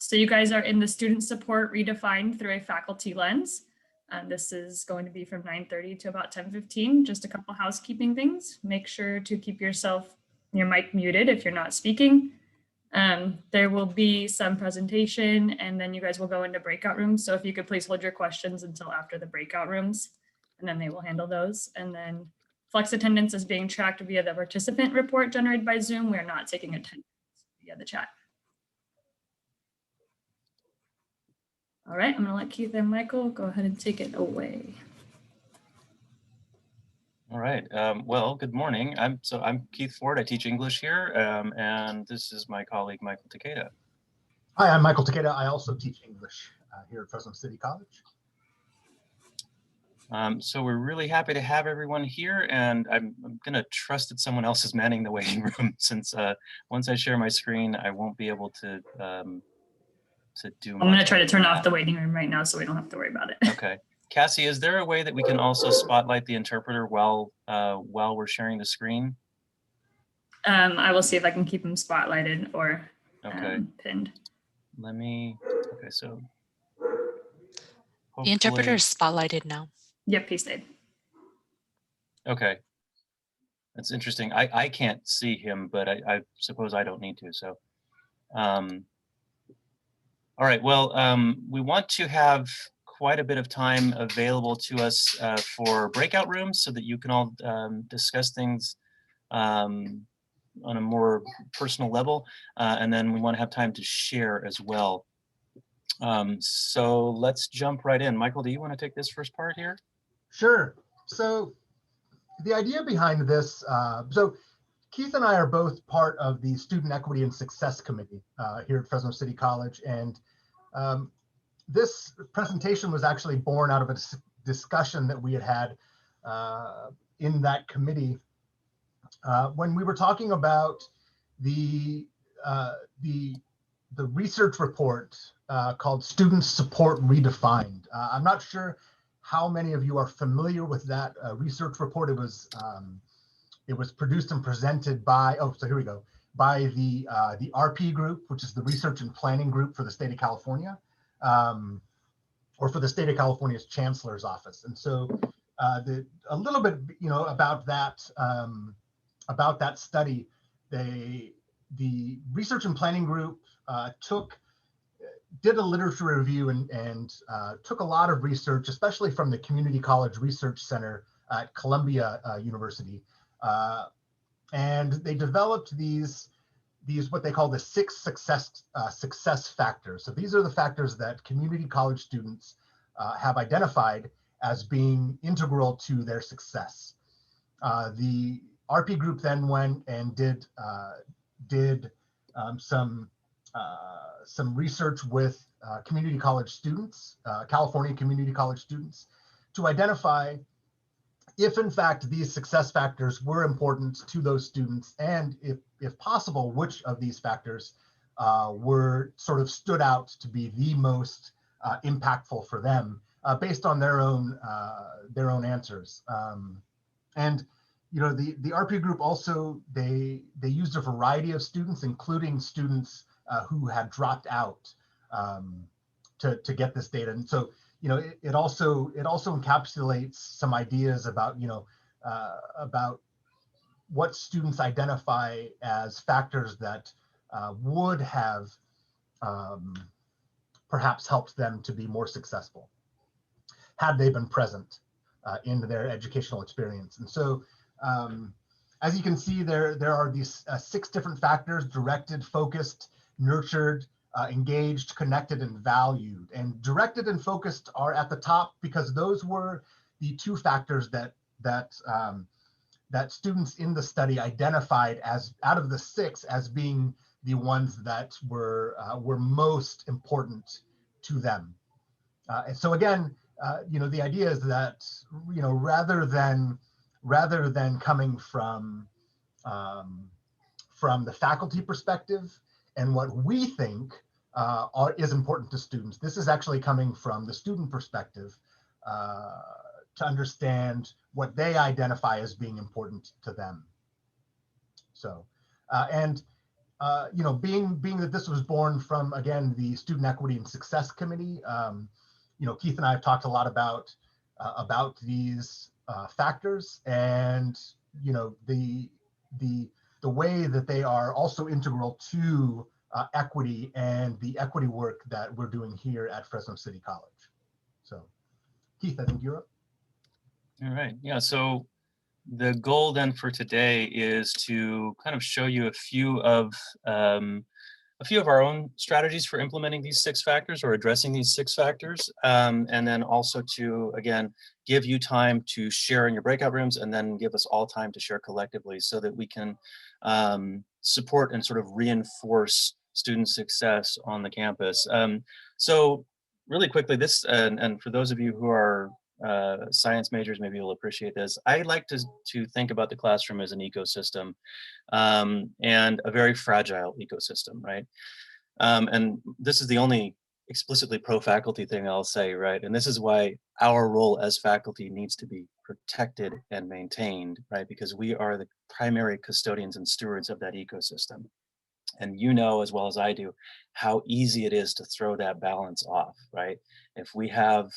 So you guys are in the student support redefined through a faculty lens. This is going to be from 9:30 to about 10:15, just a couple housekeeping things. Make sure to keep your mic muted if you're not speaking. There will be some presentation and then you guys will go into breakout rooms. So if you could please hold your questions until after the breakout rooms and then they will handle those. And then flex attendance is being tracked via the participant report generated by Zoom. We're not taking attendance via the chat. All right, I'm gonna let Keith and Michael go ahead and take it away. All right, well, good morning. I'm Keith Ford, I teach English here, and this is my colleague, Michael Takeda. Hi, I'm Michael Takeda. I also teach English here at Fresno City College. So we're really happy to have everyone here, and I'm gonna trust that someone else is manning the waiting room since once I share my screen, I won't be able to do much. I'm gonna try to turn off the waiting room right now so we don't have to worry about it. Okay. Cassie, is there a way that we can also spotlight the interpreter while we're sharing the screen? I will see if I can keep them spotlighted or pinned. Okay, so. The interpreter is spotlighted now. Yep, he stayed. Okay. That's interesting. I can't see him, but I suppose I don't need to, so. All right, well, we want to have quite a bit of time available to us for breakout rooms so that you can all discuss things on a more personal level. And then we want to have time to share as well. So let's jump right in. Michael, do you want to take this first part here? Sure. So the idea behind this, so Keith and I are both part of the Student Equity and Success Committee here at Fresno City College. And this presentation was actually born out of a discussion that we had in that committee when we were talking about the research report called Student Support Redefined. I'm not sure how many of you are familiar with that research report. It was produced and presented by, by the RP group, which is the Research and Planning Group for the state of California, or for the state of California's Chancellor's Office. And so a little bit, about that study, the Research and Planning Group did a literature review and took a lot of research, especially from the Community College Research Center at Columbia University. And they developed these what they call the 6 success factors. So these are the factors that community college students have identified as being integral to their success. The RP group then went and did some research with community college students, California community college students, to identify if in fact these success factors were important to those students, and if possible, which of these factors were sort of stood out to be the most impactful for them based on their own answers. And the RP group also, they used a variety of students, including students who had dropped out to get this data. And so it also encapsulates some ideas about about what students identify as factors that would have perhaps helped them to be more successful had they been present in their educational experience. And so as you can see, there are these 6 different factors: directed, focused, nurtured, engaged, connected, and valued. And directed and focused are at the top because those were the 2 factors that students in the study identified as, out of the 6, as being the ones that were most important to them. And so again, the idea is that rather than coming from the faculty perspective and what we think is important to students, this is actually coming from the student perspective to understand what they identify as being important to them. So, being that this was born from, again, the Student Equity and Success Committee, Keith and I have talked a lot about these factors, and the way that they are also integral to equity and the equity work that we're doing here at Fresno City College. So, Keith, I think you're up. All right. Yeah. So the goal then for today is to kind of show you a few of our own strategies for implementing these 6 factors or addressing these 6 factors, and then also to, again, give you time to share in your breakout rooms, and then give us all time to share collectively so that we can support and sort of reinforce student success on the campus. So really quickly, this, and for those of you who are science majors, maybe you'll appreciate this. I like to think about the classroom as an ecosystem, and a very fragile ecosystem, right? And this is the only explicitly pro-faculty thing I'll say, right? And this is why our role as faculty needs to be protected and maintained, right? Because we are the primary custodians and stewards of that ecosystem. And you know as well as I do how easy it is to throw that balance off, right? If we have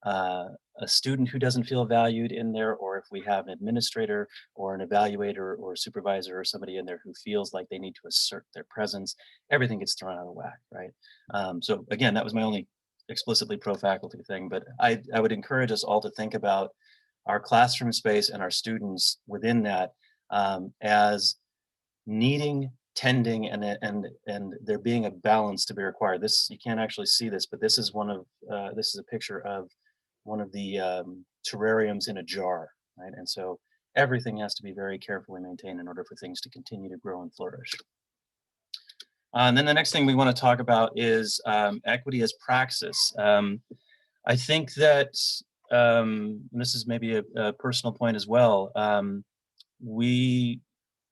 a student who doesn't feel valued in there, or if we have an administrator or an evaluator or a supervisor or somebody in there who feels like they need to assert their presence, everything gets thrown out of whack, right? So again, that was my only explicitly pro-faculty thing, but I would encourage us all to think about our classroom space and our students within that as needing tending, and there being a balance to be required. This, you can't actually see this, but this is this is a picture of one of the terrariums in a jar, right? And so everything has to be very carefully maintained in order for things to continue to grow and flourish. And then the next thing we want to talk about is equity as praxis. I think that, and this is maybe a personal point as well,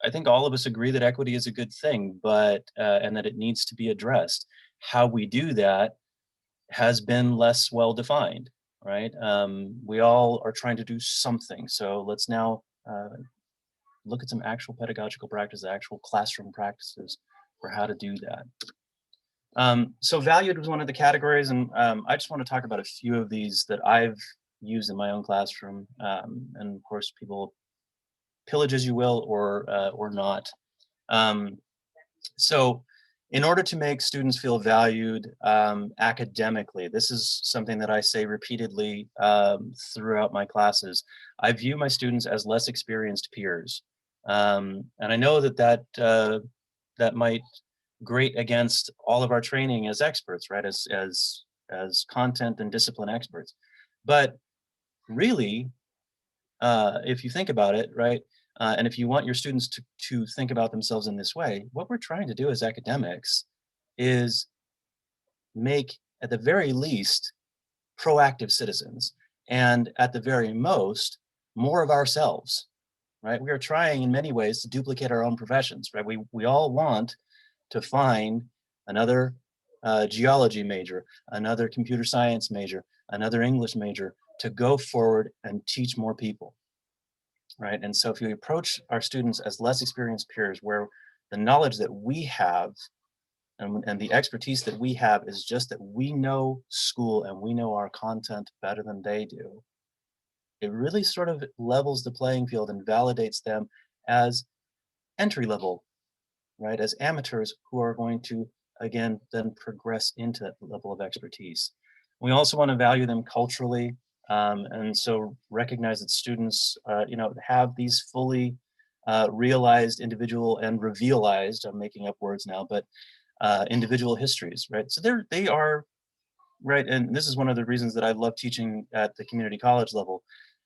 I think all of us agree that equity is a good thing, but and that it needs to be addressed. How we do that has been less well defined, right? We all are trying to do something. So let's now look at some actual pedagogical practices, actual classroom practices for how to do that. So valued was one of the categories, and I just want to talk about a few of these that I've used in my own classroom. And of course, people pillage as you will, or not. So in order to make students feel valued academically, this is something that I say repeatedly throughout my classes. I view my students as less experienced peers. And I know that might grate against all of our training as experts, right? As content and discipline experts. But really, if you think about it, right? And if you want your students to think about themselves in this way, what we're trying to do as academics is make, at the very least, proactive citizens, and at the very most, more of ourselves, right? We are trying in many ways to duplicate our own professions, right? We all want to find another geology major, another computer science major, another English major to go forward and teach more people. Right. And so if you approach our students as less experienced peers, where the knowledge that we have and the expertise that we have is just that we know school and we know our content better than they do, it really sort of levels the playing field and validates them as entry level, right? As amateurs who are going to, again, then progress into that level of expertise. We also want to value them culturally. And so recognize that students, have these fully realized individual and revealized, I'm making up words now, but individual histories, right? So they are, right, and this is one of the reasons that I love teaching at the community college level.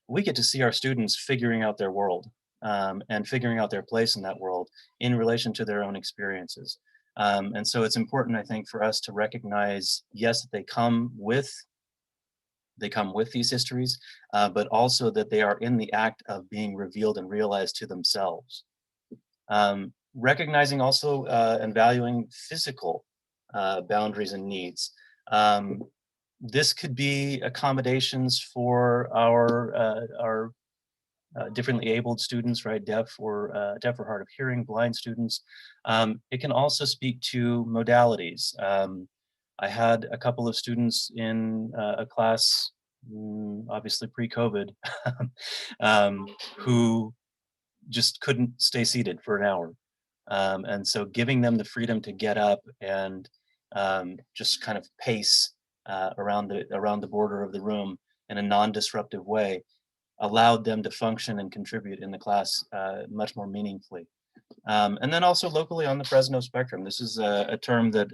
We get to see our students figuring out their world and figuring out their place in that world in relation to their own experiences. And so it's important, I think, for us to recognize, yes, that they come with these histories, but also that they are in the act of being revealed and realized to themselves. Recognizing also and valuing physical boundaries and needs. This could be accommodations for our differently abled students, right? Deaf or hard of hearing, blind students. It can also speak to modalities. I had a couple of students in a class, obviously pre-COVID, who just couldn't stay seated for an hour. And so giving them the freedom to get up and just kind of pace around the border of the room in a non-disruptive way allowed them to function and contribute in the class much more meaningfully. And then also locally on the Fresno spectrum, this is a term that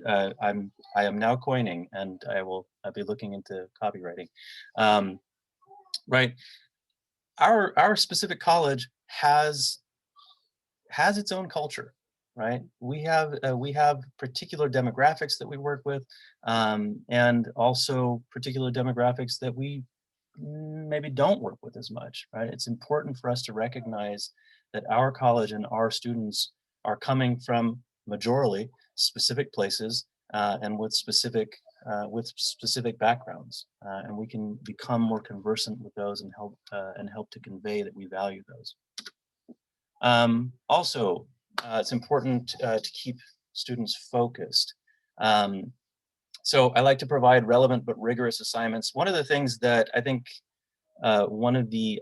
I am now coining, and I'll be looking into copywriting. Right, our specific college has its own culture, right? We have particular demographics that we work with, and also particular demographics that we maybe don't work with as much, right? It's important for us to recognize that our college and our students are coming from majorly specific places and with specific backgrounds, and we can become more conversant with those and help to convey that we value those. Also, it's important to keep students focused. So I like to provide relevant but rigorous assignments. One of the things that I think one of the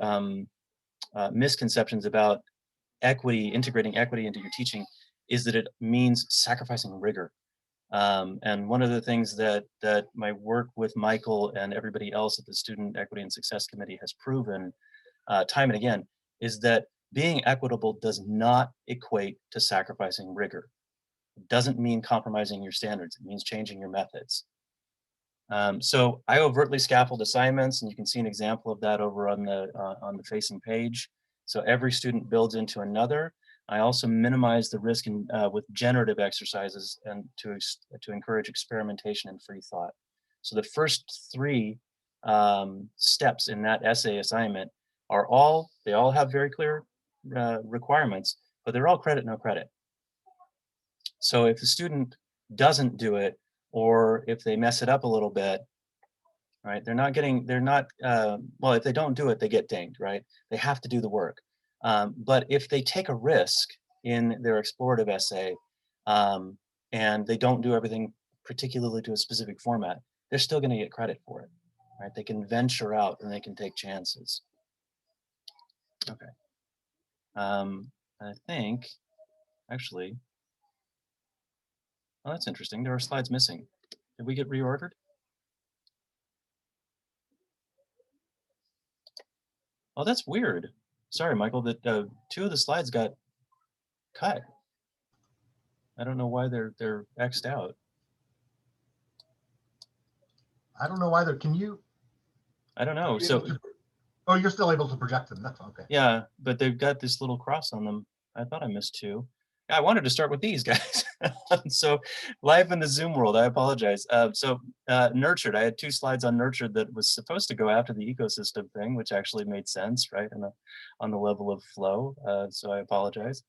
misconceptions about integrating equity into your teaching is that it means sacrificing rigor. And one of the things that my work with Michael and everybody else at the Student Equity and Success Committee has proven time and again is that being equitable does not equate to sacrificing rigor. It doesn't mean compromising your standards. It means changing your methods. So I overtly scaffold assignments, and you can see an example of that over on the facing page. So every student builds into another. I also minimize the risk with generative exercises and to encourage experimentation and free thought. So the first three steps in that essay assignment they all have very clear requirements, but they're all credit, no credit. So if the student doesn't do it, or if they mess it up a little bit, right, well, if they don't do it, they get dinged, right? They have to do the work. But if they take a risk in their explorative essay and they don't do everything particularly to a specific format, they're still going to get credit for it, right? They can venture out and they can take chances. Okay. I think, actually, oh, that's interesting. There are slides missing. Did we get reordered? Oh, that's weird. Sorry, Michael, that two of the slides got cut. I don't know why they're X'd out. I don't know either. Can you? I don't know. So, oh, you're still able to project them. That's okay. yeah, but they've got this little cross on them. I thought I missed two. I wanted to start with these guys. So live in the Zoom world, I apologize. Nurtured, I had two slides on Nurtured that was supposed to go after the ecosystem thing, which actually made sense, right? On the level of flow, so I apologize.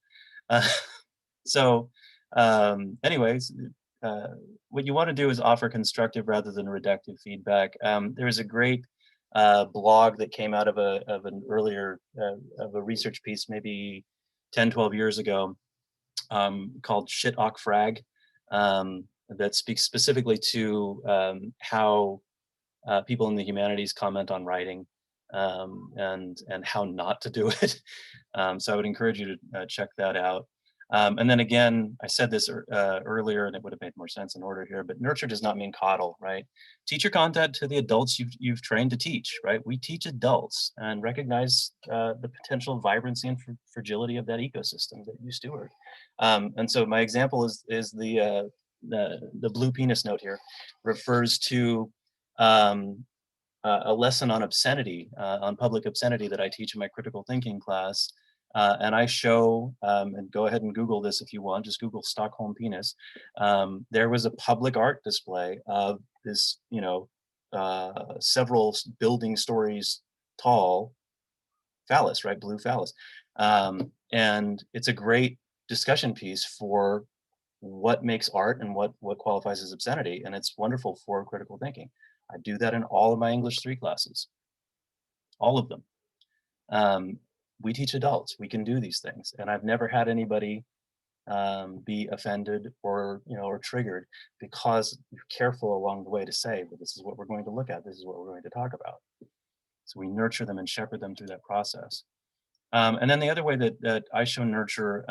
Anyways, what you want to do is offer constructive rather than reductive feedback. There was a great blog that came out of an earlier of a research piece, maybe 10, 12 years ago, called Shit Awk Frag, that speaks specifically to how people in the humanities comment on writing and how not to do it. So I would encourage you to check that out. And then again, I said this earlier, and it would have made more sense in order here, but nurture does not mean coddle, right? Teach your content to the adults you've trained to teach, right? We teach adults and recognize the potential vibrancy and fragility of that ecosystem that you steward. And so my example is the blue penis note here refers to a lesson on obscenity, on public obscenity that I teach in my critical thinking class. And I show, and go ahead and Google this if you want, just Google Stockholm penis. There was a public art display of this, several building stories tall phallus, right, blue phallus. And it's a great discussion piece for what makes art and what qualifies as obscenity. And it's wonderful for critical thinking. I do that in all of my English 3 classes, all of them. we teach adults, we can do these things. And I've never had anybody be offended or, or triggered because you're careful along the way to say, well, this is what we're going to look at. This is what we're going to talk about. So we nurture them and shepherd them through that process. And then the other way that I show nurture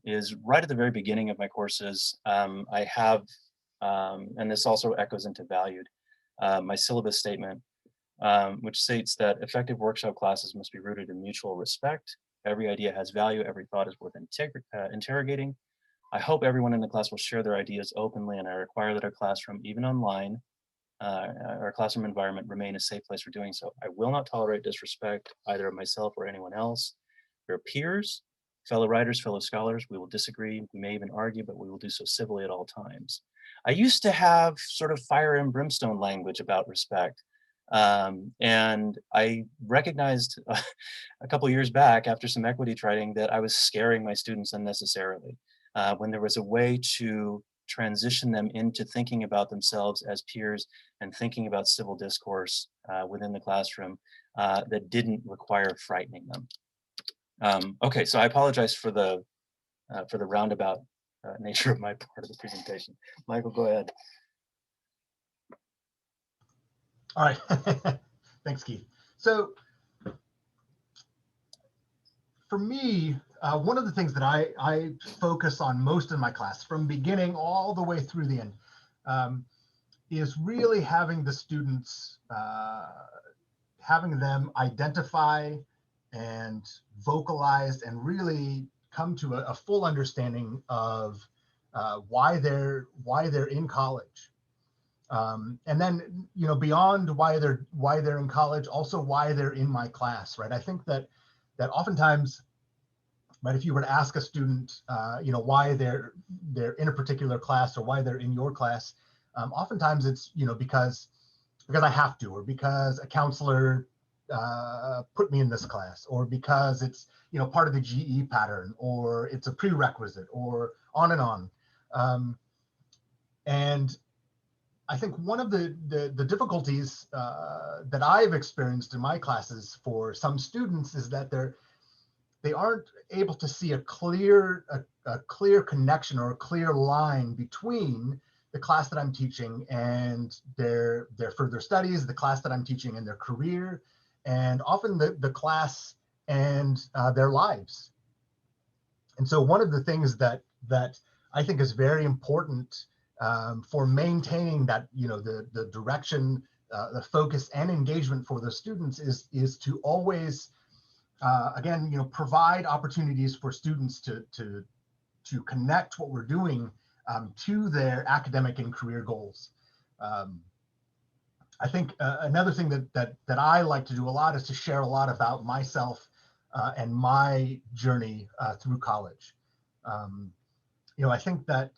is right at the very beginning of my courses. I have, and this also echoes into valued, my syllabus statement, which states that effective workshop classes must be rooted in mutual respect. Every idea has value. Every thought is worth interrogating. I hope everyone in the class will share their ideas openly, and I require that our classroom, even online, our classroom environment remain a safe place for doing so. I will not tolerate disrespect either of myself or anyone else. We're peers, fellow writers, fellow scholars. We will disagree. We may even argue, but we will do so civilly at all times. I used to have sort of fire and brimstone language about respect. And I recognized a couple years back after some equity training that I was scaring my students unnecessarily. When there was a way to transition them into thinking about themselves as peers and thinking about civil discourse within the classroom that didn't require frightening them. Okay, so I apologize for the roundabout nature of my part of the presentation. Michael, go ahead. All right, thanks, Keith. So for me, one of the things that I focus on most in my class from beginning all the way through the end is really having the students, having them identify and vocalize and really come to a full understanding of why they're in college. And then, beyond why they're in college, also why they're in my class, right? I think that oftentimes, right, if you were to ask a student, why they're in a particular class or why they're in your class, oftentimes it's, because I have to, or because a counselor put me in this class, or because it's, part of the GE pattern, or it's a prerequisite, or on and on. And I think one of the difficulties that I've experienced in my classes for some students is that they aren't able to see a clear connection or a clear line between the class that I'm teaching and their further studies, the class that I'm teaching and their career, and often the class and their lives. And so one of the things that I think is very important for maintaining that, the direction, the focus and engagement for the students is to always, again, provide opportunities for students to connect what we're doing to their academic and career goals. I think another thing that I like to do a lot is to share a lot about myself and my journey through college. I think that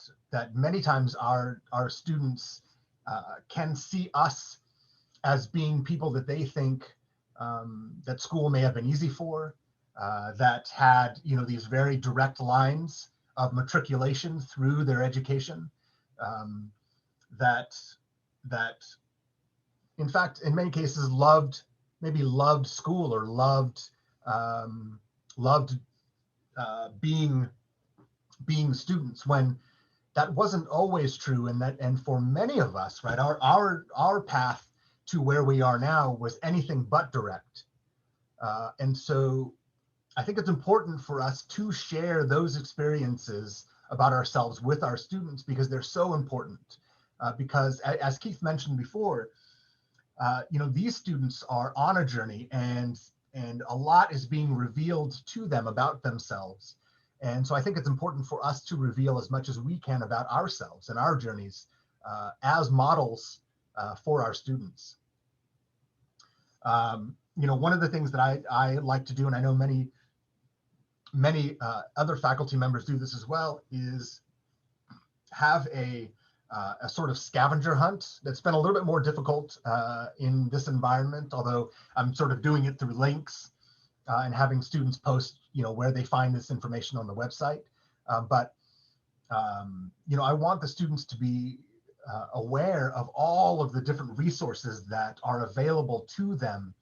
many times our students can see us as being people that they think that school may have been easy for, that had these very direct lines of matriculation through their education, that in fact in many cases loved school or loved being students, when that wasn't always true. And for many of us, right, our path to where we are now was anything but direct. And so I think it's important for us to share those experiences about ourselves with our students, because they're so important. Because as Keith mentioned before, these students are on a journey, and a lot is being revealed to them about themselves. And so I think it's important for us to reveal as much as we can about ourselves and our journeys as models for our students. One of the things that I like to do, and I know many other faculty members do this as well, is have a sort of scavenger hunt that's been a little bit more difficult in this environment, although I'm sort of doing it through links and having students post, where they find this information on the website. But I want the students to be aware of all of the different resources that are available to them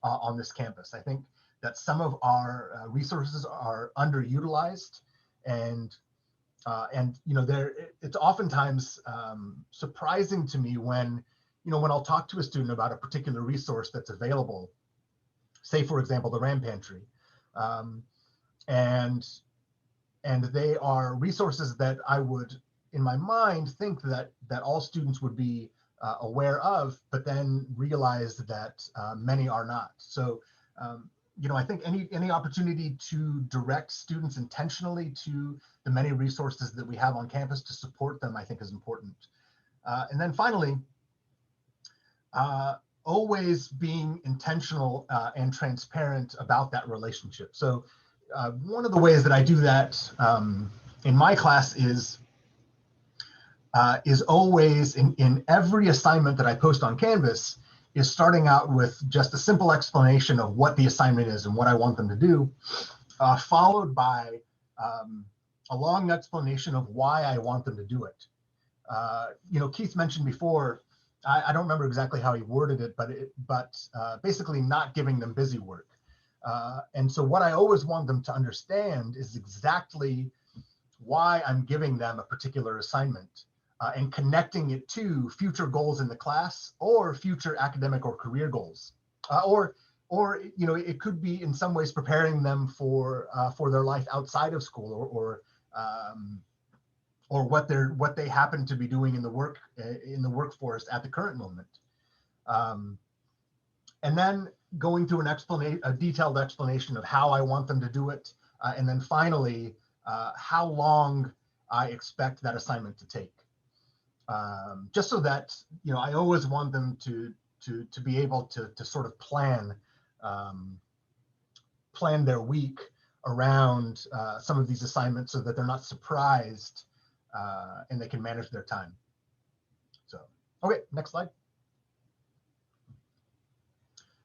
on this campus. I think that some of our resources are underutilized, and it's oftentimes surprising to me when I'll talk to a student about a particular resource that's available, say for example the RAM Pantry, and they are resources that I would in my mind think that all students would be aware of, but then realize that many are not. So I think any opportunity to direct students intentionally to the many resources that we have on campus to support them, I think is important. And then finally, always being intentional and transparent about that relationship. So one of the ways that I do that in my class is always in every assignment that I post on Canvas is starting out with just a simple explanation of what the assignment is and what I want them to do, followed by a long explanation of why I want them to do it. Keith mentioned before, I don't remember exactly how he worded it, but basically not giving them busy work. And so what I always want them to understand is exactly why I'm giving them a particular assignment. And connecting it to future goals in the class or future academic or career goals, or it could be in some ways preparing them for their life outside of school, or what they happen to be doing in the workforce at the current moment, and then going through a detailed explanation of how I want them to do it, and then finally how long I expect that assignment to take. Just so that I always want them to be able to sort of plan their week around some of these assignments, so that they're not surprised and they can manage their time. So, okay, next slide.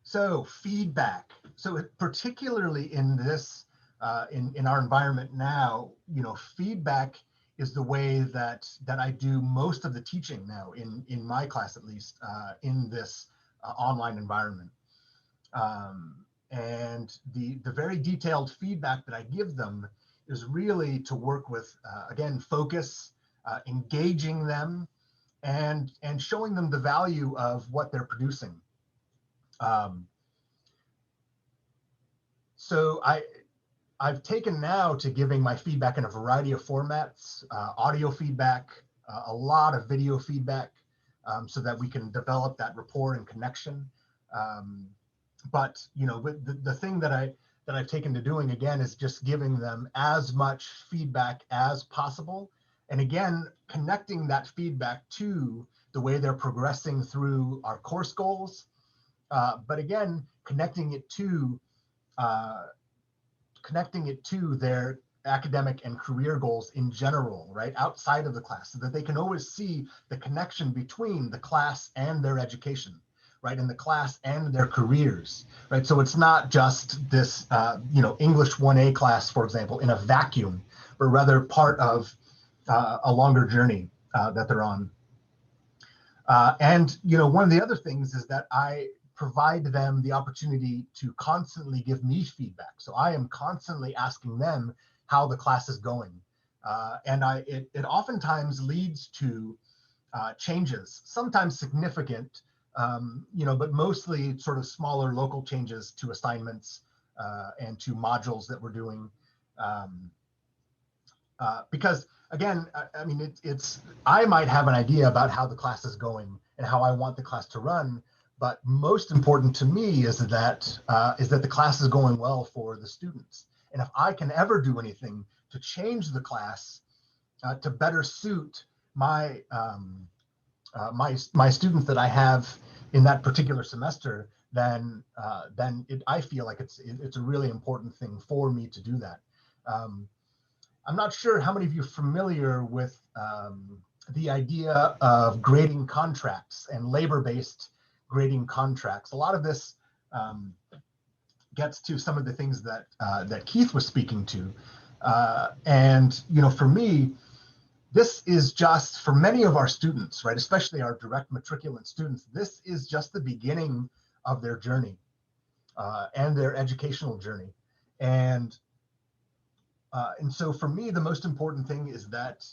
So feedback. So particularly in this in our environment now, feedback is the way that I do most of the teaching now in my class, at least in this online environment. And the very detailed feedback that I give them is really to work with, again, focus, engaging them, and showing them the value of what they're producing. So I've taken now to giving my feedback in a variety of formats, audio feedback, a lot of video feedback, so that we can develop that rapport and connection. But the thing that I've taken to doing again is just giving them as much feedback as possible, and again connecting that feedback to the way they're progressing through our course goals, but again connecting it to their academic and career goals in general, right, outside of the class, so that they can always see the connection between the class and their education, right, and the class and their careers, right? So it's not just this, English 1A class, for example, in a vacuum, but rather part of a longer journey that they're on. And one of the other things is that I provide them the opportunity to constantly give me feedback. So I am constantly asking them how the class is going. And it oftentimes leads to changes, sometimes significant, but mostly sort of smaller local changes to assignments and to modules that we're doing. Because again, I mean, I might have an idea about how the class is going and how I want the class to run, but most important to me is that the class is going well for the students. And if I can ever do anything to change the class to better suit my my students that I have in that particular semester, then I feel like it's a really important thing for me to do that. I'm not sure how many of you are familiar with the idea of grading contracts and labor-based grading contracts. A lot of this gets to some of the things that Keith was speaking to. And for me, this is just, for many of our students, right, especially our direct matriculant students, this is just the beginning of their journey. and their educational journey. And so for me, the most important thing is that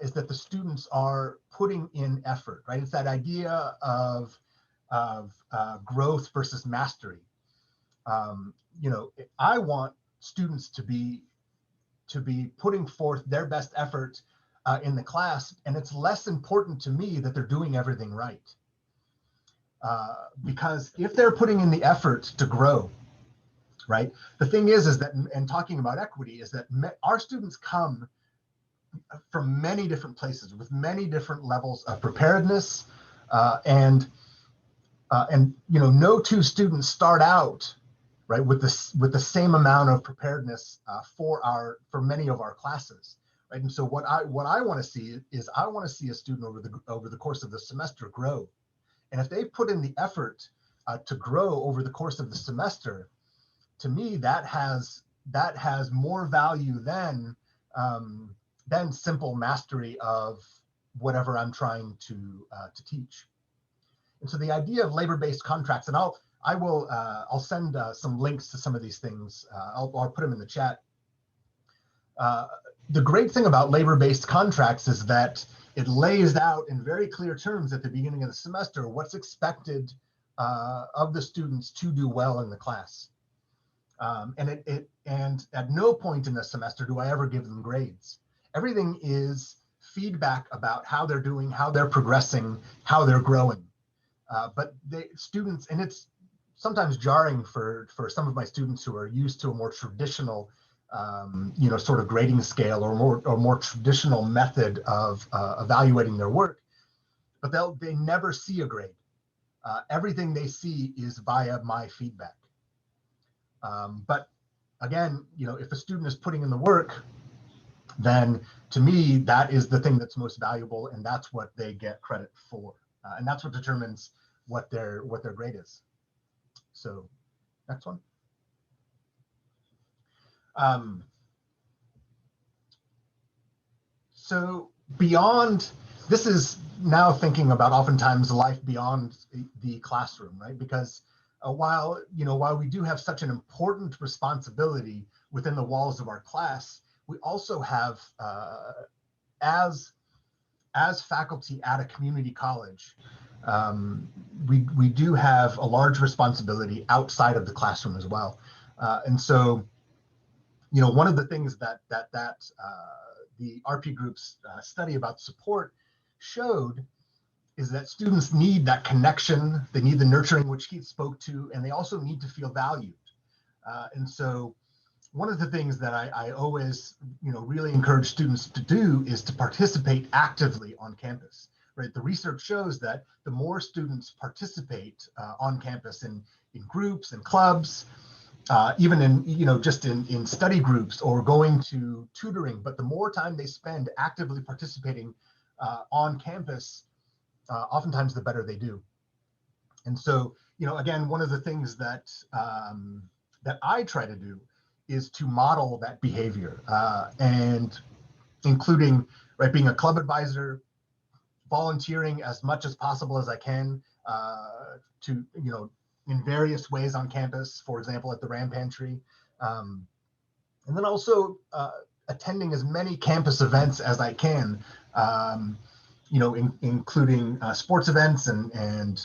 the students are putting in effort, right? It's that idea of growth versus mastery. You know, I want students to be putting forth their best effort in the class, and it's less important to me that they're doing everything right. Because if they're putting in the effort to grow, right? The thing is that, and talking about equity, is that our students come from many different places with many different levels of preparedness, and you know, no two students start out right with the same amount of preparedness for many of our classes, right? And so what I want to see is I want to see a student over the course of the semester grow, and if they put in the effort to grow over the course of the semester, to me that has more value than simple mastery of whatever I'm trying to teach. And so the idea of labor-based contracts, and I'll send some links to some of these things. I'll put them in the chat. The great thing about labor-based contracts is that it lays out in very clear terms at the beginning of the semester what's expected of the students to do well in the class. And at no point in the semester do I ever give them grades. Everything is feedback about how they're doing, how they're progressing, how they're growing. But students, and it's sometimes jarring for some of my students who are used to a more traditional, you know, sort of grading scale or more traditional method of evaluating their work, but they never see a grade. Everything they see is via my feedback. But again, you know, if a student is putting in the work, then to me, that is the thing that's most valuable, and that's what they get credit for. And that's what determines what their grade is. So next one. So beyond, this is now thinking about oftentimes life beyond the classroom, right? Because while we do have such an important responsibility within the walls of our class, we also have, as faculty at a community college, we do have a large responsibility outside of the classroom as well. And so, you know, one of the things that the RP Group's study about support showed is that students need that connection, they need the nurturing, which Keith spoke to, and they also need to feel valued. And so one of the things that I always, you know, really encourage students to do is to participate actively on campus, right? The research shows that the more students participate on campus in groups and clubs, even in, you know, just in study groups or going to tutoring, but the more time they spend actively participating on campus, oftentimes the better they do. And so, you know, again, one of the things that that I try to do is to model that behavior, and including, right, being a club advisor, volunteering as much as possible as I can to, you know, in various ways on campus, for example, at the Ram Pantry, and then also attending as many campus events as I can, you know, including sports events and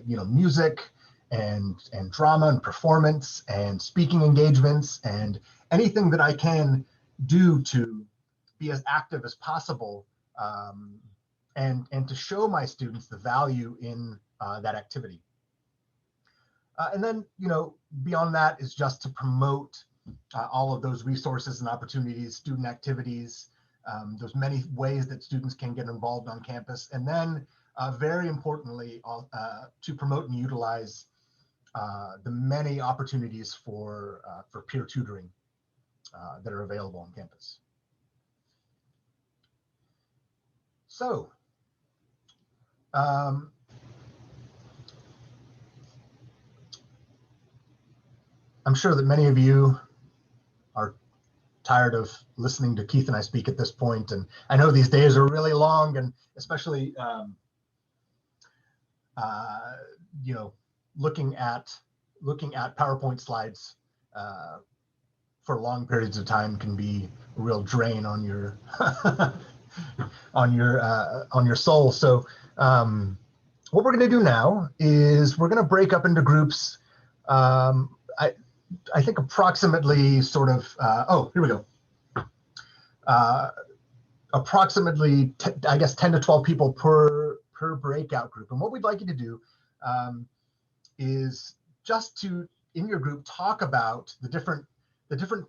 you know, music and drama and performance and speaking engagements and anything that I can do to be as active as possible, and to show my students the value in that activity. And then, you know, beyond that is just to promote all of those resources and opportunities, student activities, those many ways that students can get involved on campus. And then very importantly, to promote and utilize the many opportunities for peer tutoring that are available on campus. So, I'm sure that many of you are tired of listening to Keith and I speak at this point, and I know these days are really long, and especially you know, looking at looking at PowerPoint slides for long periods of time can be a real drain on your on your soul. So what we're going to do now is we're going to break up into groups. I think approximately sort of, oh, here we go. Approximately, I guess, 10 to 12 people per breakout group. And what we'd like you to do is just to, in your group, talk about the different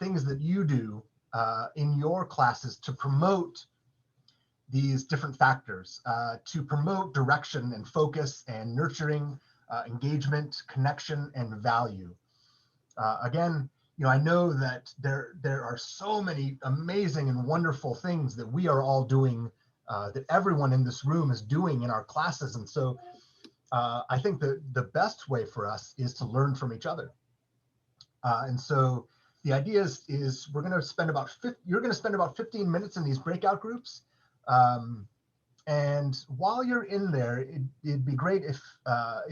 things that you do in your classes to promote these different factors, to promote direction and focus and nurturing, engagement, connection, and value. Again, I know that there are so many amazing and wonderful things that we are all doing, that everyone in this room is doing in our classes. And so I think the best way for us is to learn from each other. And so the idea is we're going to spend you're going to spend about 15 minutes in these breakout groups. And while you're in there, it'd be great if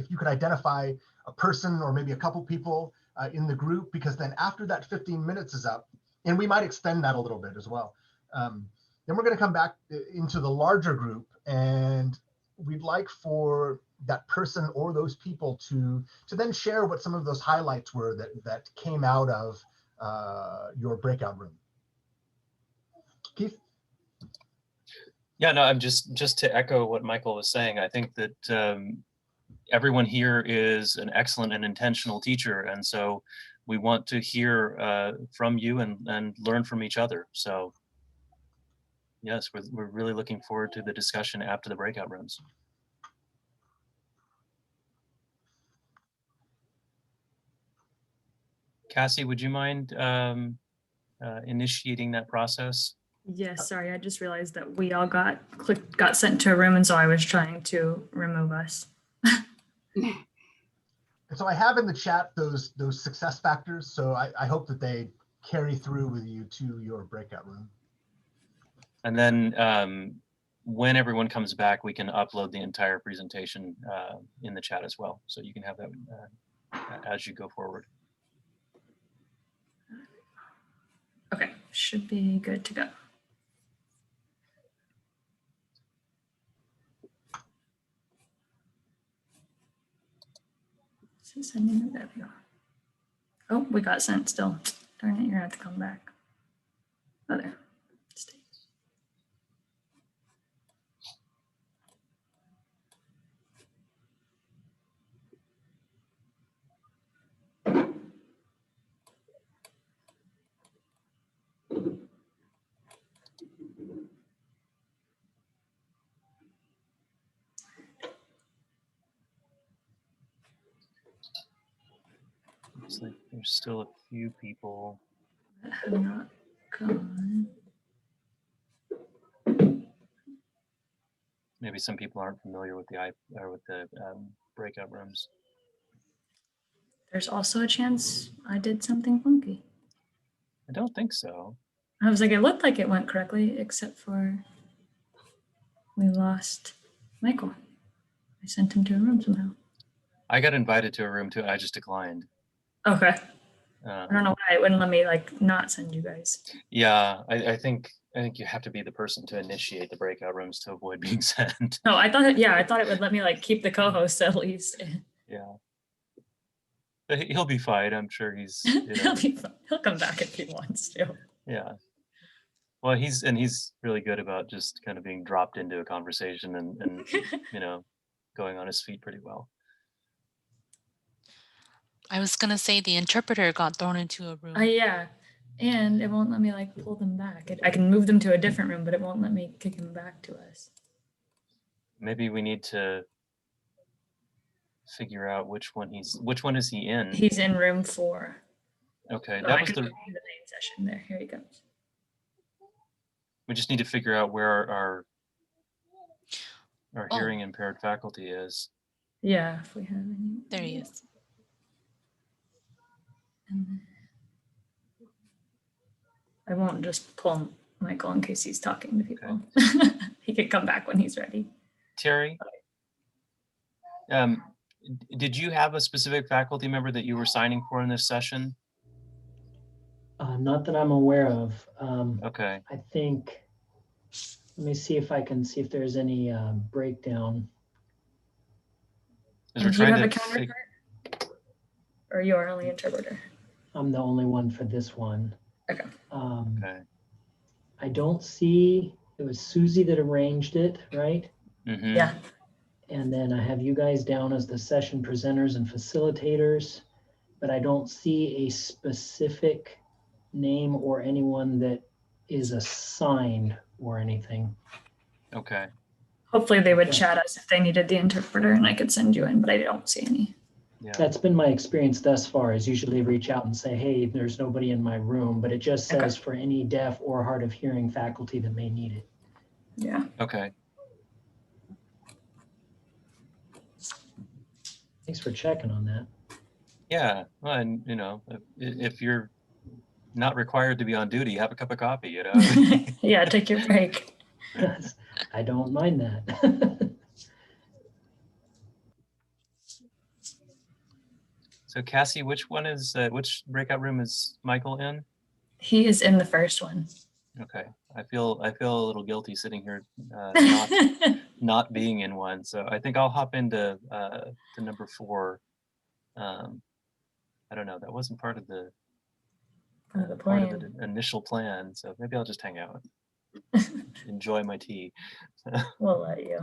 you could identify a person or maybe a couple people in the group, because then after that 15 minutes is up, and we might extend that a little bit as well, then we're going to come back into the larger group, and we'd like for that person or those people to then share what some of those highlights were that came out of your breakout room. Keith? Yeah, no, I'm just to echo what Michael was saying. I think that everyone here is an excellent and intentional teacher, and so we want to hear from you and learn from each other. So yes, we're really looking forward to the discussion after the breakout rooms. Cassie, would you mind initiating that process? Yes, sorry, I just realized that we all got sent to a room, and so I was trying to remove us. And so I have in the chat those success factors. So I hope that they carry through with you to your breakout room. And then when everyone comes back, we can upload the entire presentation in the chat as well. So you can have that as you go forward. Okay, should be good to go. There we go. Oh, we got sent still. Darn it, you're gonna have to come back. Oh, there. Stay. Looks like there's still a few people That have not gone. Maybe some people aren't familiar with the breakout rooms. There's also a chance I did something funky. I don't think so. I was like, it looked like it went correctly, except for we lost Michael. I sent him to a room somehow. I got invited to a room too. I just declined. Okay. I don't know why it wouldn't let me not send you guys. Yeah, I think you have to be the person to initiate the breakout rooms to avoid being sent. No, I thought it would let me keep the co-host at least. Yeah. But he'll be fine. I'm sure he's. He'll be fine. He'll come back if he wants to. Yeah. Well, he's really good about just kind of being dropped into a conversation and going on his feet pretty well. I was gonna say the interpreter got thrown into a room. Yeah, and it won't let me pull them back. I can move them to a different room, but it won't let me kick him back to us. Maybe we need to figure out which one is he in? He's in room 4. Okay, Oh, that was the main session there. Here he comes. We just need to figure out where our hearing impaired faculty is. Yeah, if we have any. There he is. I won't just pull Michael in case he's talking to people. Okay. He could come back when he's ready. Terry, Did you have a specific faculty member that you were signing for in this session? Not that I'm aware of. Okay. I think, let me see if I can see if there's any breakdown. 'Cause we're And do you trying have a to fig- counterpart? Or you are only interpreter? I'm the only one for this one. Okay. Okay. I don't see, it was Susie that arranged it, right? Mhm. Yeah. And then I have you guys down as the session presenters and facilitators, but I don't see a specific name or anyone that is assigned or anything. Okay. Hopefully they would Okay. chat us if they needed the interpreter and I could send you in, but I don't see any. Yeah. That's been my experience thus far, is usually reach out and say, hey, there's nobody in my room, but it just Okay. says for any deaf or hard of hearing faculty that may need it. Yeah. Okay. Thanks for checking on that. Yeah. Well, and you know, if you're not required to be on duty, have a cup of coffee, you know. Yeah, take your break. I don't mind that. So Cassie, which which breakout room is Michael in? He is in the first one. Okay. I feel a little guilty sitting here not being in one. So I think I'll hop into to number 4. I don't know. That wasn't part of the Part of the part of plan. the initial plan. So maybe I'll just hang out, enjoy my tea. We'll let you.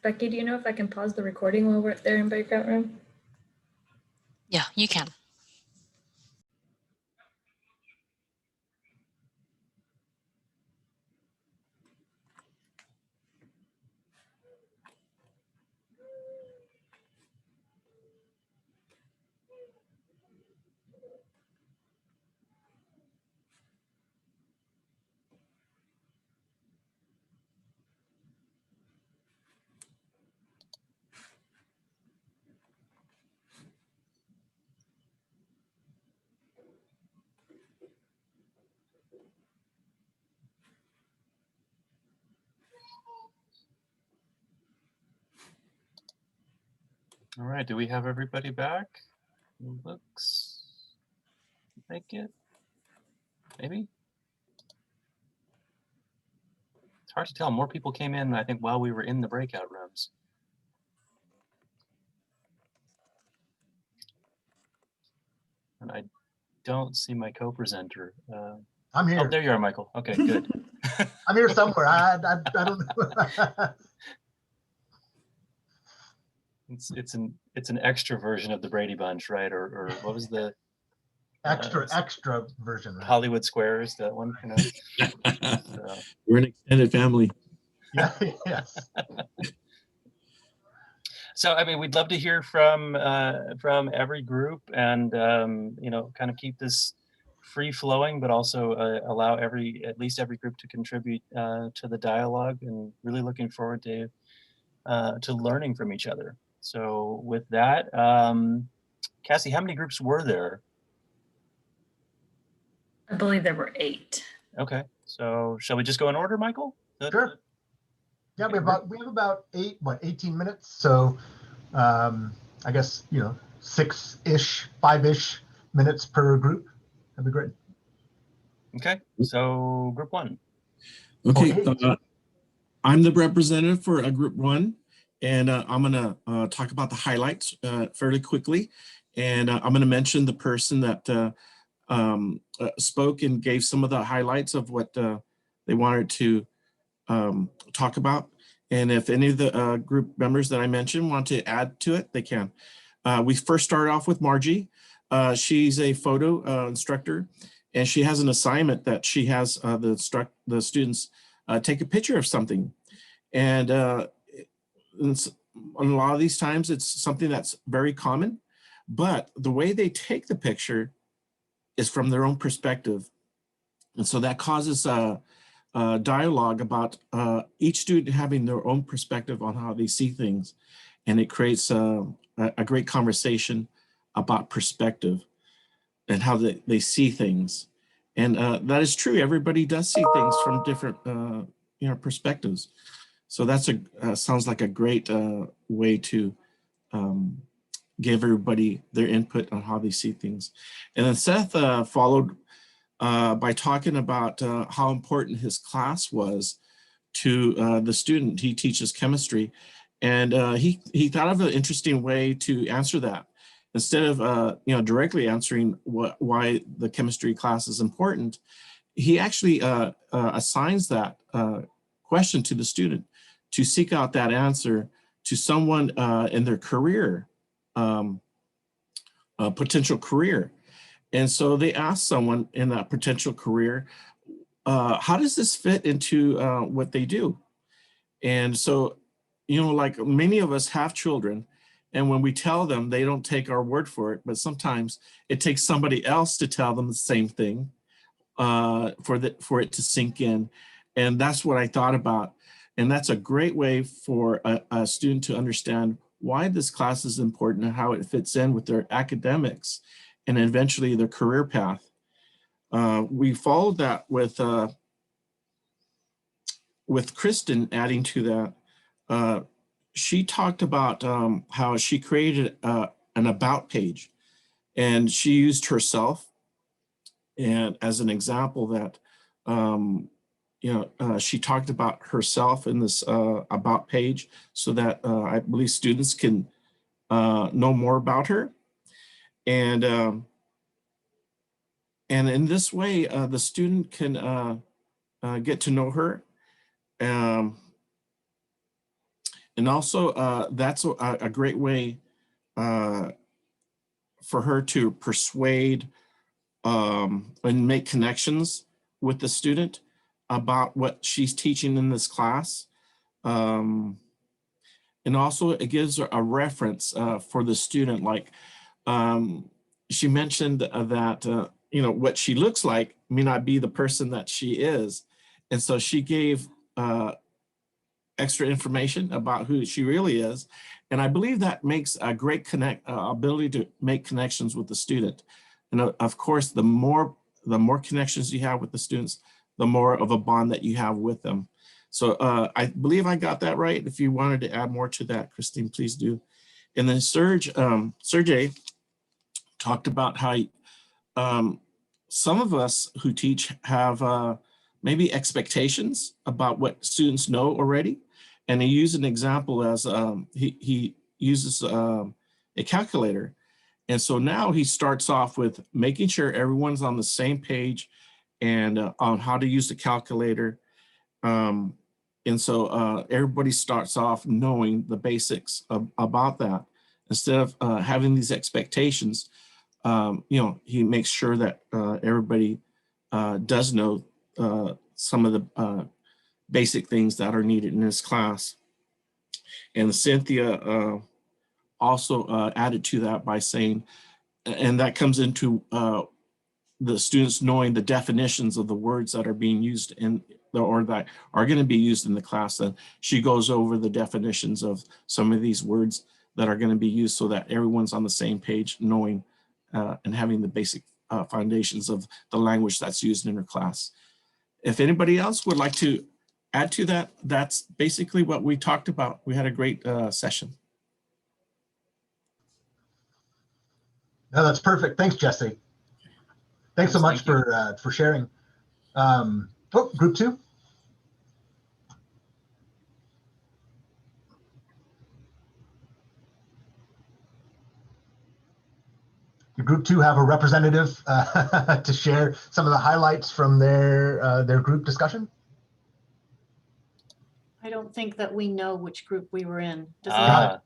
Becky, do you know if I can pause the recording while we're there in breakout room? Yeah, you can. All right. Do we have everybody back? Looks like it. Maybe. It's hard to tell. More people came in, I think, while we were in the breakout rooms. And I don't see my co-presenter. I'm Oh, here. there you are, Michael. Okay, good. I'm here somewhere. I don't know. It's an extra version of the Brady Bunch, right? Or what was the extra version. Right? Hollywood Squares? That one, you know. So, We're an extended family. Yeah. Yes. so I mean, we'd love to hear from every group, and you know, kind of keep this free flowing, but also allow at least every group to contribute to the dialogue. And really looking forward to learning from each other. So with that, Cassie, how many groups were there? I believe there were 8. Okay, so shall we just go in order, Michael? Sure. Yeah, we have about 18 minutes. So I guess, 6-ish, 5-ish minutes per group. That'd be great. Okay, so group 1. Okay, Okay. I'm the representative for group 1, and I'm gonna talk about the highlights fairly quickly. And I'm gonna mention the person that spoke and gave some of the highlights of what they wanted to talk about. And if any of the group members that I mentioned want to add to it, they can. We first start off with Margie. She's a photo instructor, and she has an assignment that she has the students take a picture of something. And a lot of these times it's something that's very common, but the way they take the picture is from their own perspective. And so that causes a dialogue about each student having their own perspective on how they see things. And it creates a great conversation about perspective and how they see things. And that is true. Everybody does see things from different perspectives. So that's sounds like a great way to give everybody their input on how they see things. And then Seth followed by talking about how important his class was to the student. He teaches chemistry, and he thought of an interesting way to answer that. Instead of directly answering why the chemistry class is important, he actually assigns that question to the student to seek out that answer to someone in their career, potential career. And so they ask someone in that potential career, how does this fit into what they do? And so, like many of us have children, and when we tell them, they don't take our word for it, but sometimes it takes somebody else to tell them the same thing for it to sink in. And that's what I thought about. And that's a great way for a student to understand why this class is important and how it fits in with their academics and eventually their career path. We followed that with Kristen adding to that. She talked about how she created an about page, and she used herself and as an example that she talked about herself in this about page so that I believe students can know more about her. And in this way, the student can get to know her. And also, that's a great way for her to persuade and make connections with the student about what she's teaching in this class. And also, it gives her a reference for the student. Like she mentioned that, what she looks like may not be the person that she is. And so she gave extra information about who she really is. And I believe that makes a great ability to make connections with the student. And of course, the more connections you have with the students, the more of a bond that you have with them. So I believe I got that right. If you wanted to add more to that, Christine, please do. And then Sergey talked about how some of us who teach have maybe expectations about what students know already. And he used an example as he uses a calculator. And so now he starts off with making sure everyone's on the same page and on how to use the calculator. And so everybody starts off knowing the basics about that. Instead of having these expectations, he makes sure that everybody does know some of the basic things that are needed in this class. And Cynthia also added to that by saying, and that comes into the students knowing the definitions of the words that are being used or that are going to be used in the class. And she goes over the definitions of some of these words that are going to be used so that everyone's on the same page, knowing and having the basic foundations of the language that's used in her class. If anybody else would like to add to that, that's basically what we talked about. We had a great session. No, that's perfect. Thanks, Jesse. Thanks so much for sharing. Group two. Did group two have a representative to share some of the highlights from their group discussion? I don't think that we know which group we were in. Does Well,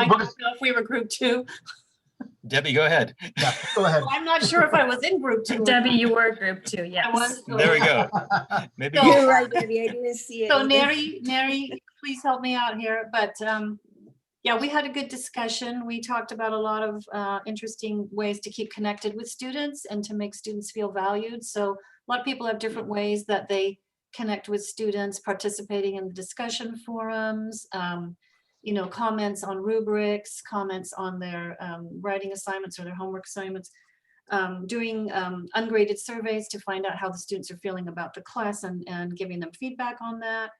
Mike know if we were group two? Debbie, go ahead. Yeah, go ahead. I'm not sure if I was in group two. Debbie, you were group 2, yes. I was. There we go. Maybe So- You're right, Debbie. I didn't see it. So either. Neri, please help me out here. But Yeah, we had a good discussion. We talked about a lot of interesting ways to keep connected with students and to make students feel valued. So a lot of people have different ways that they connect with students, participating in the discussion forums, you know, comments on rubrics, comments on their writing assignments or their homework assignments, doing ungraded surveys to find out how the students are feeling about the class and giving them feedback on that.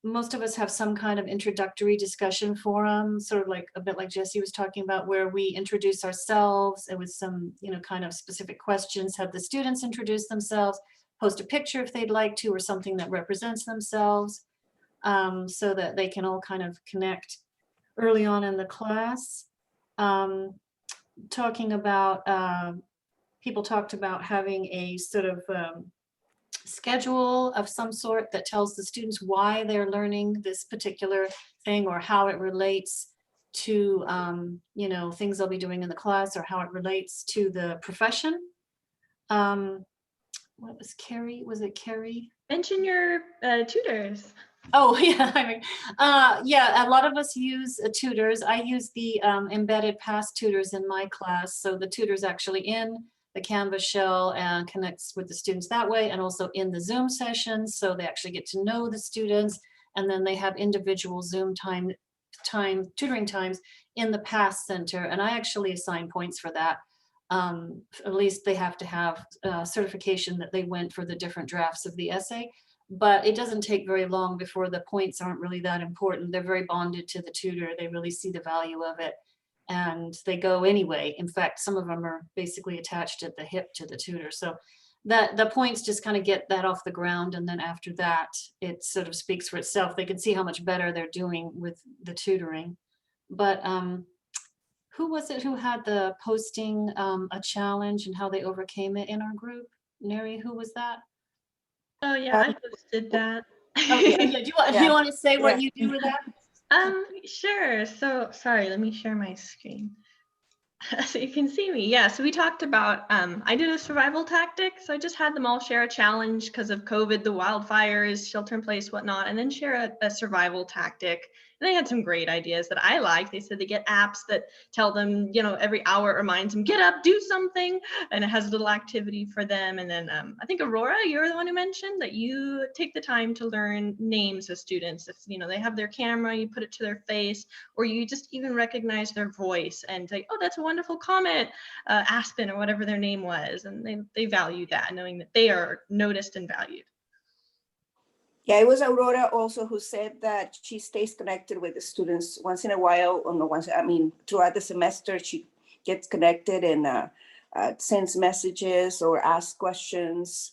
Most of us have some kind of introductory discussion forum, sort of like a bit like Jesse was talking about, where we introduce ourselves and with some, you know, kind of specific questions, have the students introduce themselves, post a picture if they'd like to, or something that represents themselves, so that they can all kind of connect early on in the class. Talking about, people talked about having a sort of schedule of some sort that tells the students why they're learning this particular thing or how it relates to, you know, things they'll be doing in the class or how it relates to the profession. What was Carrie? Was it Carrie? Mention your tutors. Oh, yeah. Yeah, a lot of us use tutors. I use the embedded past tutors in my class. So the tutor's actually in the Canvas shell and connects with the students that way, and also in the Zoom sessions. So they actually get to know the students, and then they have individual Zoom tutoring times in the past center. And I actually assign points for that. At least they have to have certification that they went for the different drafts of the essay. But it doesn't take very long before the points aren't really that important. They're very bonded to the tutor. They really see the value of it, and they go anyway. In fact, some of them are basically attached at the hip to the tutor. So that the points just kind of get that off the ground. And then after that, it sort of speaks for itself. They can see how much better they're doing with the tutoring. But who was it who had the posting a challenge and how they overcame it in our group? Neri, who was that? Oh yeah, I posted that. Oh, yeah. Do you want to say what you do with that? Sure. So sorry, let me share my screen. So you can see me. Yeah, so we talked about, I did a survival tactic. So I just had them all share a challenge because of COVID, the wildfires, shelter in place, whatnot, and then share a survival tactic. And they had some great ideas that I liked. They said they get apps that tell them, you know, every hour it reminds them, get up, do something. And it has a little activity for them. And then I think Aurora, you're the one who mentioned that you take the time to learn names of students. If, you know, they have their camera, you put it to their face, or you just even recognize their voice and say, oh, that's a wonderful comment, Aspen or whatever their name was. And they value that, knowing that they are noticed and valued. Yeah, it was Aurora also who said that she stays connected with the students once in a while, or no once, I mean, throughout the semester, she gets connected and sends messages or asks questions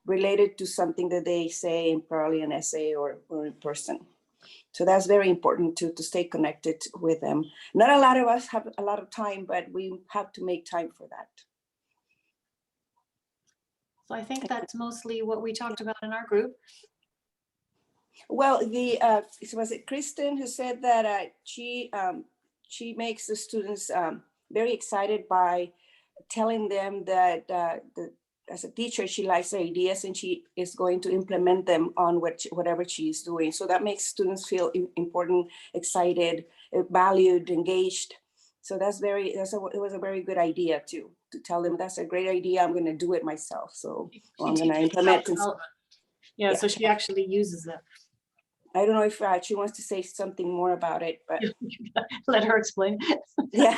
related to something that they say in probably an essay or in person. So that's very important to stay connected with them. Not a lot of us have a lot of time, but we have to make time for that. So I think that's mostly what we talked about in our group. Well, was it Kristen who said that she makes the students very excited by telling them that as a teacher, she likes the ideas and she is going to implement them on whatever she's doing. So that makes students feel important, excited, valued, engaged. So it was a very good idea to tell them that's a great idea. I'm going to do it myself. So I'm going to implement it. Yeah, so she actually uses it. I don't know if she wants to say something more about it, but let her explain. Yeah.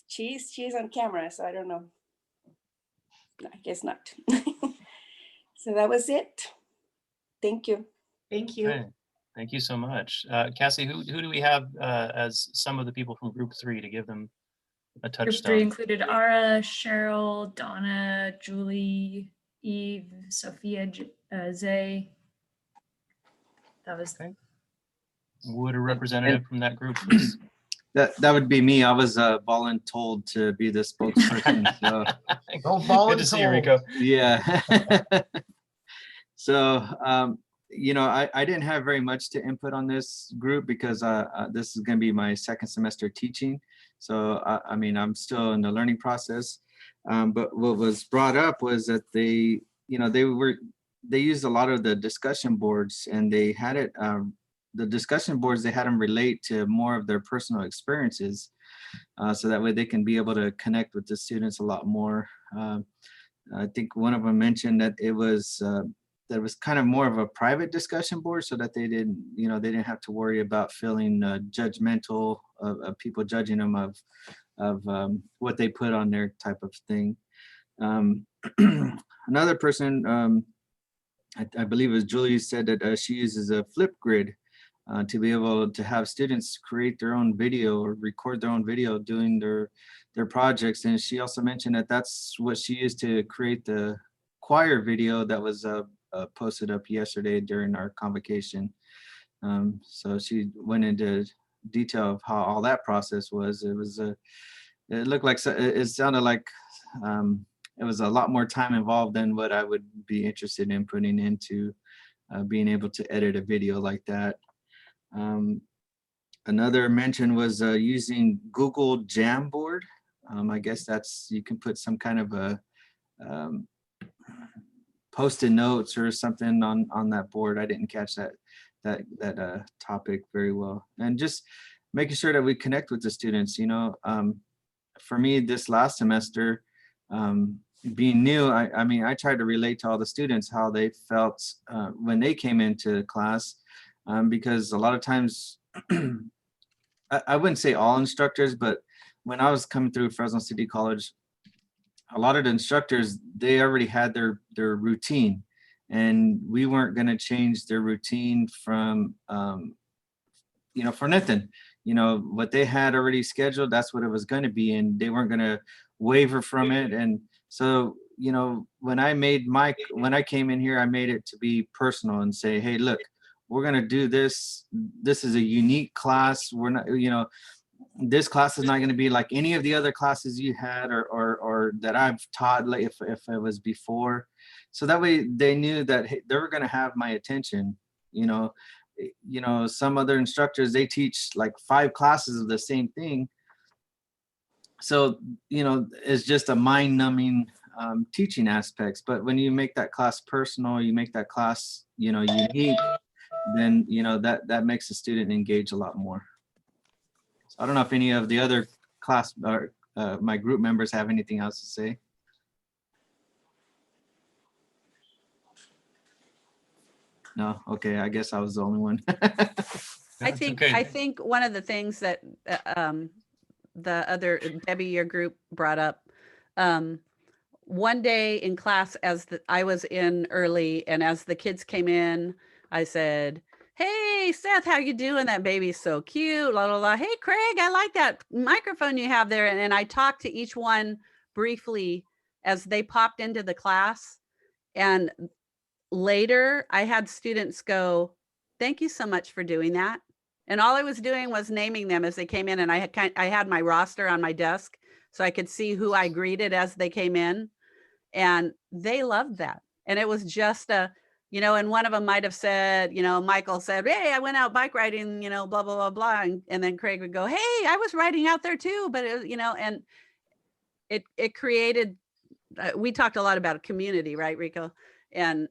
She's on camera, so I don't know. No, I guess not. So that was it. Thank you. Thank you. Okay. Thank you so much. Cassie, who do we have as some of the people from group 3 to give them a Group 3 touchstone? included Ara, Cheryl, Donna, Julie, Eve, Sophia, Zay. That was Okay. Would a representative from that group please? That would be me. I was voluntold to be the spokesperson. So Good to see you, Rico. yeah. So you know, I didn't have very much to input on this group because this is going to be my second semester teaching. So I mean, I'm still in the learning process. But what was brought up was that they used a lot of the discussion boards and they had it the discussion boards, they had them relate to more of their personal experiences. So that way they can be able to connect with the students a lot more. I think one of them mentioned that it was kind of more of a private discussion board, so that they didn't have to worry about feeling judgmental of people judging them of what they put on their type of thing. Another person, I believe it was Julie, said that she uses a Flipgrid to be able to have students create their own video or record their own video doing their projects. And she also mentioned that that's what she used to create the choir video that was posted up yesterday during our convocation. So she went into detail of how all that process was. It looked like, it sounded like it was a lot more time involved than what I would be interested in putting into being able to edit a video like that. Another mention was using Google Jamboard. I guess you can put some kind of a post-it notes or something on that board. I didn't catch that topic very well. And just making sure that we connect with the students. For me, this last semester, being new, I tried to relate to all the students how they felt when they came into class, because a lot of times, I wouldn't say all instructors, but when I was coming through Fresno City College, a lot of the instructors, they already had their routine, and we weren't going to change their routine from, for nothing. What they had already scheduled, that's what it was going to be, and they weren't going to waver from it. And so, when I came in here, I made it to be personal and say, hey, look, we're going to do this. This is a unique class. We're not, this class is not going to be like any of the other classes you had or that I've taught, like if it was before. So that way they knew that, hey, they were going to have my attention. Some other instructors, they teach like 5 classes of the same thing. So, it's just a mind-numbing teaching aspects. But when you make that class personal, you make that class, unique, then, that makes the student engage a lot more. So I don't know if any of the other class or my group members have anything else to say. No, okay, I guess I was the only one. I think one of the things that the other Debbie, your group brought up, one day in class, I was in early, and as the kids came in, I said, "Hey, Seth, how you doing? That baby's so cute, la, la, la. Hey, Craig, I like that microphone you have there." And I talked to each one briefly as they popped into the class. And later I had students go, "Thank you so much for doing that." And all I was doing was naming them as they came in. And I had my roster on my desk so I could see who I greeted as they came in. And they loved that. And it was just and one of them might have said, Michael said, "Hey, I went out bike riding, blah, blah, blah, blah." And then Craig would go, "Hey, I was riding out there too." But, and it created, we talked a lot about a community, right, Rico? And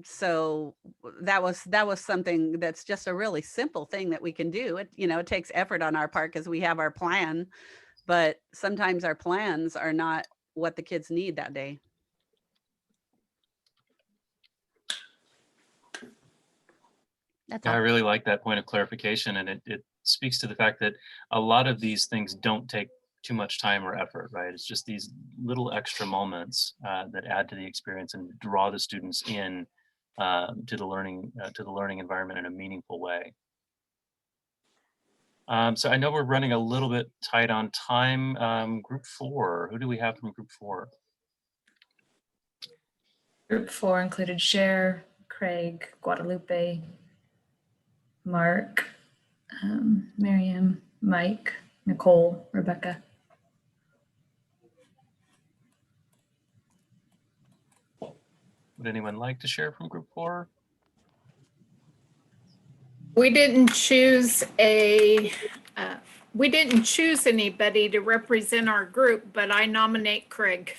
so that was something that's just a really simple thing that we can do. It takes effort on our part because we have our plan, but sometimes our plans are not what the kids need that day. I really like that point of clarification, and it speaks to the fact that a lot of these things don't take too much time or effort, right? It's just these little extra moments that add to the experience and draw the students in to the learning environment in a meaningful way. So I know we're running a little bit tight on time. Group 4, who do we have from Group 4? Group 4 included Cher, Craig, Guadalupe, Mark, Miriam, Mike, Nicole, Rebecca. Would anyone like to share from Group 4? We didn't choose anybody to represent our group, but I nominate Craig.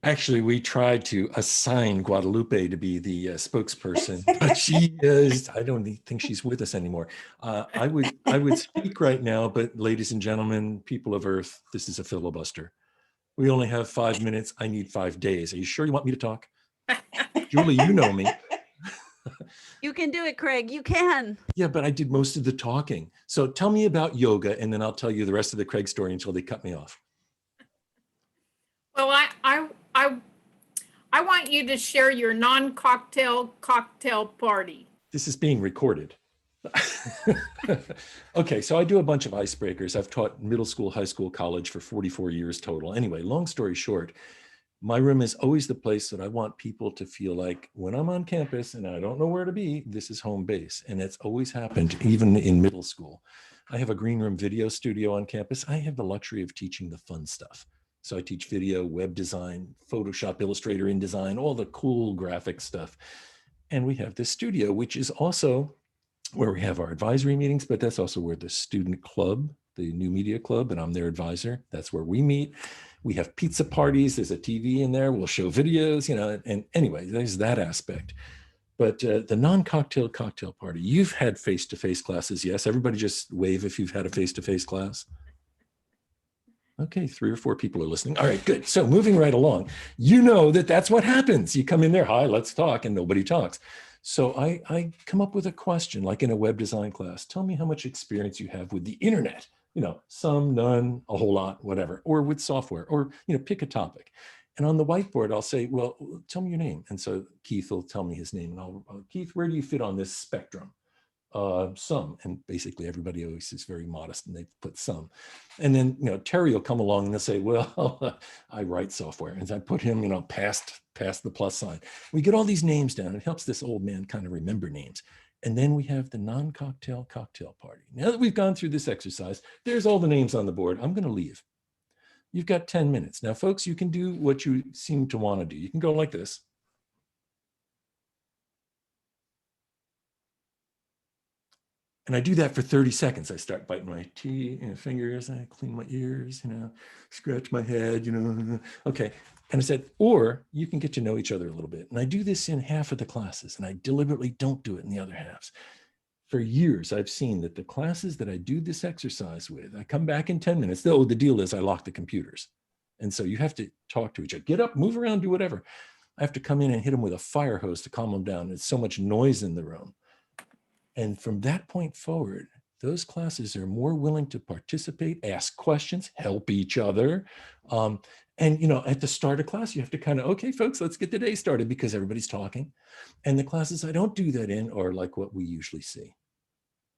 Actually, we tried to assign Guadalupe to be the spokesperson, but she is, I don't think she's with us anymore. I would speak right now, but ladies and gentlemen, people of Earth, this is a filibuster. We only have 5 minutes. I need 5 days. Are you sure you want me to talk? Julie, you know me. You can do it, Craig. You can. Yeah, but I did most of the talking. So tell me about yoga, and then I'll tell you the rest of the Craig story until they cut me off. Well, I want you to share your non-cocktail cocktail party. This is being recorded. Okay, so I do a bunch of icebreakers. I've taught middle school, high school, college for 44 years total. Anyway, long story short, my room is always the place that I want people to feel like when I'm on campus and I don't know where to be, this is home base. And it's always happened, even in middle school. I have a green room video studio on campus. I have the luxury of teaching the fun stuff. So I teach video, web design, Photoshop, Illustrator, InDesign, all the cool graphic stuff. And we have this studio, which is also where we have our advisory meetings, but that's also where the student club, the New Media Club, and I'm their advisor. That's where we meet. We have pizza parties. There's a TV in there. We'll show videos, and anyway, there's that aspect. But the non-cocktail cocktail party, you've had face-to-face classes. Yes, everybody just wave if you've had a face-to-face class. Okay, 3 or 4 people are listening. All right, good. So moving right along, you know that's what happens. You come in there, hi, let's talk, and nobody talks. So I come up with a question, like in a web design class. Tell me how much experience you have with the internet. Some, none, a whole lot, whatever, or with software, or pick a topic. And on the whiteboard, I'll say, well, tell me your name. And so Keith will tell me his name, and I'll, Keith, where do you fit on this spectrum? Some, and basically everybody always is very modest and they put some. And then, Terry will come along and they'll say, well, I write software, and I put him, past the plus sign. We get all these names down. It helps this old man kind of remember names. And then we have the non-cocktail cocktail party. Now that we've gone through this exercise, there's all the names on the board. I'm going to leave. You've got 10 minutes. Now, folks, you can do what you seem to want to do. You can go like this. And I do that for 30 seconds. I start biting my teeth, fingers, I clean my ears, scratch my head, okay. And I said, or you can get to know each other a little bit. And I do this in half of the classes, and I deliberately don't do it in the other halves. For years, I've seen that the classes that I do this exercise with, I come back in 10 minutes. Oh, the deal is I lock the computers. And so you have to talk to each other, get up, move around, do whatever. I have to come in and hit them with a fire hose to calm them down. There's so much noise in the room. And from that point forward, those classes are more willing to participate, ask questions, help each other. And, at the start of class, you have to kind of, okay, folks, let's get the day started because everybody's talking. And the classes I don't do that in are like what we usually see.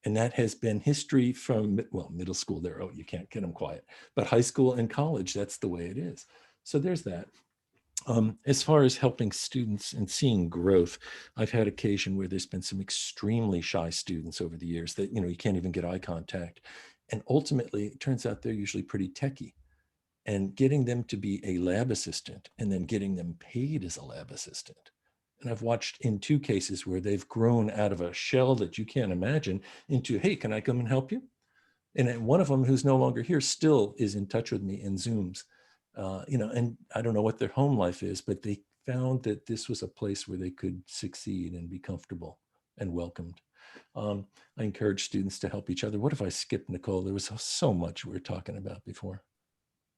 And that has been history from, well, middle school there, oh, you can't get them quiet. But high school and college, that's the way it is. So there's that. As far as helping students and seeing growth, I've had occasion where there's been some extremely shy students over the years that, you can't even get eye contact. And ultimately, it turns out they're usually pretty techie. And getting them to be a lab assistant and then getting them paid as a lab assistant. And I've watched in 2 cases where they've grown out of a shell that you can't imagine into, hey, can I come and help you? And one of them who's no longer here still is in touch with me in Zooms. And I don't know what their home life is, but they found that this was a place where they could succeed and be comfortable and welcomed. I encourage students to help each other. What if I skipped Nicole? There was so much we were talking about before.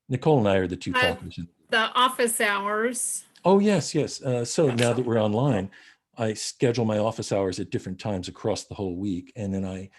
Nicole and I are the 2 talkers. The office hours. Oh, yes. So now that we're online, I schedule my office hours at different times across the whole week. And then I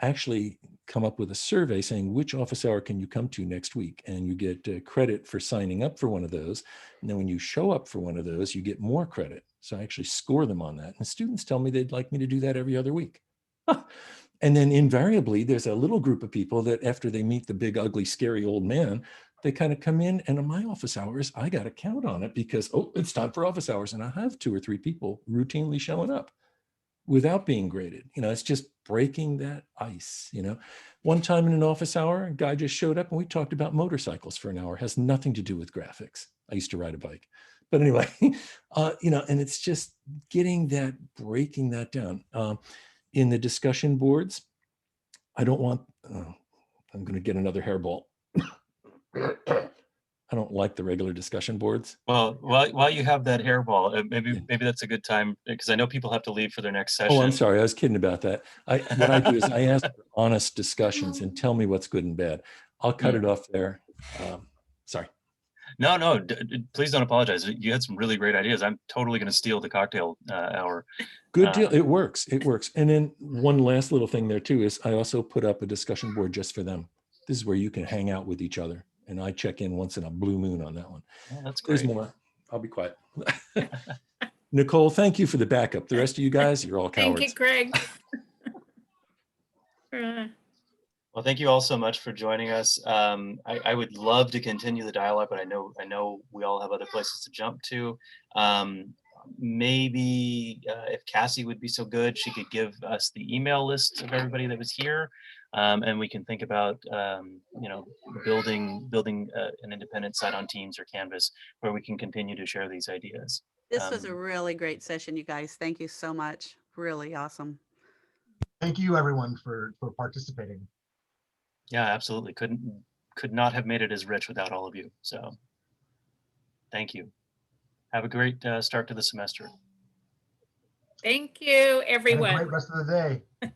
actually come up with a survey saying which office hour can you come to next week, and you get credit for signing up for one of those. And then when you show up for one of those, you get more credit. So I actually score them on that. And students tell me they'd like me to do that every other week. And then invariably, there's a little group of people that after they meet the big, ugly, scary old man, they kind of come in, and in my office hours, I got to count on it because, oh, it's time for office hours. And I have 2 or 3 people routinely showing up without being graded. It's just breaking that ice. One time in an office hour, a guy just showed up and we talked about motorcycles for an hour. It has nothing to do with graphics. I used to ride a bike, but anyway, and it's just getting that, breaking that down. In the discussion boards, I don't want, I'm going to get another hairball. I don't like the regular discussion boards. Well, while you have that hairball, maybe that's a good time, because I know people have to leave for their next session. Oh, I'm sorry. I was kidding about that. What I do is I ask for honest discussions and tell me what's good and bad. I'll cut it off there. Sorry. No, please don't apologize. You had some really great ideas. I'm totally going to steal the cocktail hour. Good deal. It works. It works. And then one last little thing there too is I also put up a discussion board just for them. This is where you can hang out with each other. And I check in once in a blue moon on that one. Oh, that's great. There's more. I'll be quiet. Nicole, thank you for the backup. The rest of you guys, you're all cowards. Thank you, Craig. Well, thank you all so much for joining us. I would love to continue the dialogue, but I know we all have other places to jump to. Maybe if Cassie would be so good, she could give us the email list of everybody that was here, and we can think about building an independent site on Teams or Canvas where we can continue to share these ideas. This was a really great session, you guys. Thank you so much. Really awesome. Thank you, everyone, for participating. Yeah, absolutely. Could not have made it as rich without all of you. So thank you. Have a great start to the semester. Thank you, everyone. Have a great rest of the day.